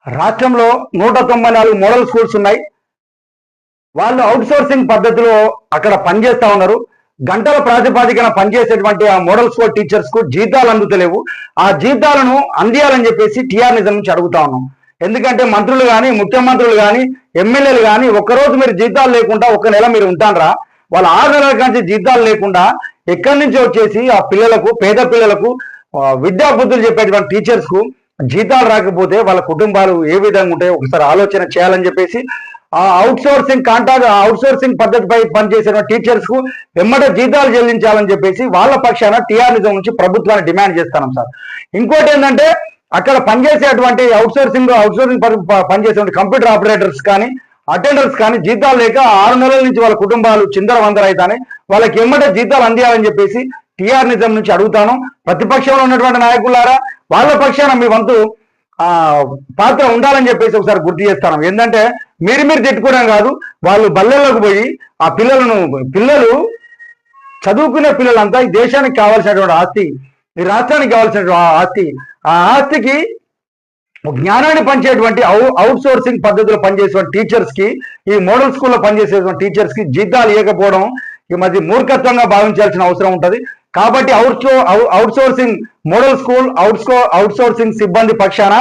రాష్ట్రంలో 194 model schools ఉన్నాయి. వాళ్ళు అవుట్ సోర్సింగ్ పద్ధతిలో అక్కడ పనిచేస్తా ఉన్నారు. గంటల ప్రాతిపాదికన పనిచేసేటువంటి ఆ మోడల్ స్కూల్ టీచర్స్ కు జీతాలు అందుతలేవు. ఆ జీతాలను అందియాలని చెప్పేసి టీఆర్ నిజం నుంచి అడుగుతా ఉన్నాం. ఎందుకంటే మంత్రులు కానీ, ముఖ్యమంత్రులు కానీ, ఎమ్మెల్యేలు కానీ ఒక్కరోజు మీరు జీతాలు లేకుండా ఒక నెల మీరు ఉంటారా? వాళ్ళ 6 నెలల నుంచి జీతాలు లేకుండా ఎక్కడి నుంచి వచ్చేసి ఆ పిల్లలకు, పేద పిల్లలకు విద్యా బుద్ధులు చెప్పేటువంటి టీచర్స్ కు జీతాలు రాకపోతే వాళ్ళ కుటుంబాలు ఏ విధంగా ఉంటాయో ఒకసారి ఆలోచన చేయాలని చెప్పేసి ఆ అవుట్ సోర్సింగ్ పద్ధతిపై పనిచేసిన టీచర్స్ కు వెంబడ జీతాలు చెల్లించాలని చెప్పేసి వాళ్ళ పక్షాన టీఆర్ నిజం నుంచి ప్రభుత్వాన్ని డిమాండ్ చేస్తున్నాం సార్. ఇంకోటి ఏంటంటే అక్కడ పనిచేసేటువంటి అవుట్ సోర్సింగ్ పనిచేసే కంప్యూటర్ ఆపరేటర్స్ కానీ, అటెండర్స్ కానీ జీతాలు లేక 6 నెలల నుంచి వాళ్ళ కుటుంబాలు చిందర వందర అవుతానే వాళ్ళకి ఎమ్మటే జీతాలు అందియాలని చెప్పేసి టీఆర్ నిజం నుంచి అడుగుతాను. ప్రతిపక్షంలో ఉన్నటువంటి నాయకులారా, వాళ్ళ పక్షాన మీ వంతు పాత్ర ఉండాలని చెప్పేసి ఒకసారి గుర్తు చేస్తాను. ఏంటంటే మీరు తిట్టుకోవడం కాదు, వాళ్ళు బల్లెల్లోకి పోయి ఆ పిల్లలు చదువుకునే పిల్లలంతా ఈ దేశానికి కావాల్సినటువంటి ఆస్తి, ఈ రాష్ట్రానికి కావాల్సినటువంటి ఆస్తి, ఆ ఆస్తికి జ్ఞానాన్ని పంచేటువంటి అవుట్ సోర్సింగ్ పద్ధతిలో పనిచేసేటువంటి టీచర్స్ కి, ఈ మోడల్ స్కూల్లో పనిచేసేటువంటి టీచర్స్ కి జీతాలు ఇవ్వకపోవడం ఈ మధ్య మూర్ఖత్వంగా భావించాల్సిన అవసరం ఉంటుంది. కాబట్టి out sourcing model school out sourcing సిబ్బంది పక్షాన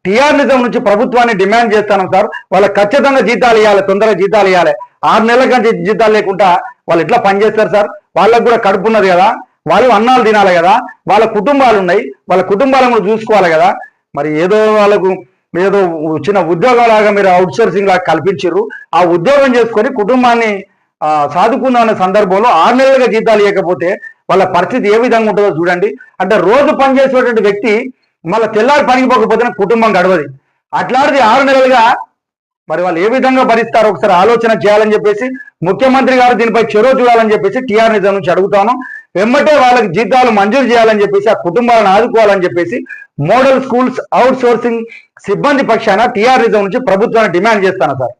టీఆర్ నిజం నుంచి ప్రభుత్వాన్ని డిమాండ్ చేస్తాను సార్. వాళ్ళకి ఖచ్చితంగా జీతాలు ఇవ్వాలి, తొందరగా జీతాలు ఇవ్వాలి. 6 నెలల కంటే జీతాలు లేకుండా వాళ్ళు ఎట్లా పనిచేస్తారు సార్? వాళ్ళకు కూడా కడుపు ఉన్నది కదా, వాళ్ళు అన్నాలు తినాలి కదా, వాళ్ళ కుటుంబాలు ఉన్నాయి, వాళ్ళ కుటుంబాలను కూడా చూసుకోవాలి కదా. మరి ఏదో వాళ్ళకు ఏదో చిన్న ఉద్యోగం లాగా మీరు అవుట్ సోర్సింగ్ లాగా కల్పించారు. ఆ ఉద్యోగం చేసుకొని కుటుంబాన్ని సాదుకున్న సందర్భంలో 6 నెలలుగా జీతాలు ఇవ్వకపోతే వాళ్ళ పరిస్థితి ఏ విధంగా ఉంటుందో చూడండి. అంటే రోజు పనిచేసేటువంటి వ్యక్తి మళ్ళీ తెల్లారి పనికి పోకపోతే కుటుంబం గడవది. అట్లాంటిది 6 నెలలుగా మరి వాళ్ళు ఏ విధంగా భరిస్తారో ఒకసారి ఆలోచన చేయాలని చెప్పేసి ముఖ్యమంత్రి గారు దీనిపై చొరవ చూడాలని చెప్పేసి టీఆర్ నిజం నుంచి అడుగుతాను. వెంబటే వాళ్ళకి జీతాలు మంజూరు చేయాలని చెప్పేసి ఆ కుటుంబాలను ఆదుకోవాలని చెప్పేసి మోడల్ స్కూల్స్ అవుట్ సోర్సింగ్ సిబ్బంది పక్షాన టీఆర్ నిజం నుంచి ప్రభుత్వాన్ని డిమాండ్ చేస్తాను సార్.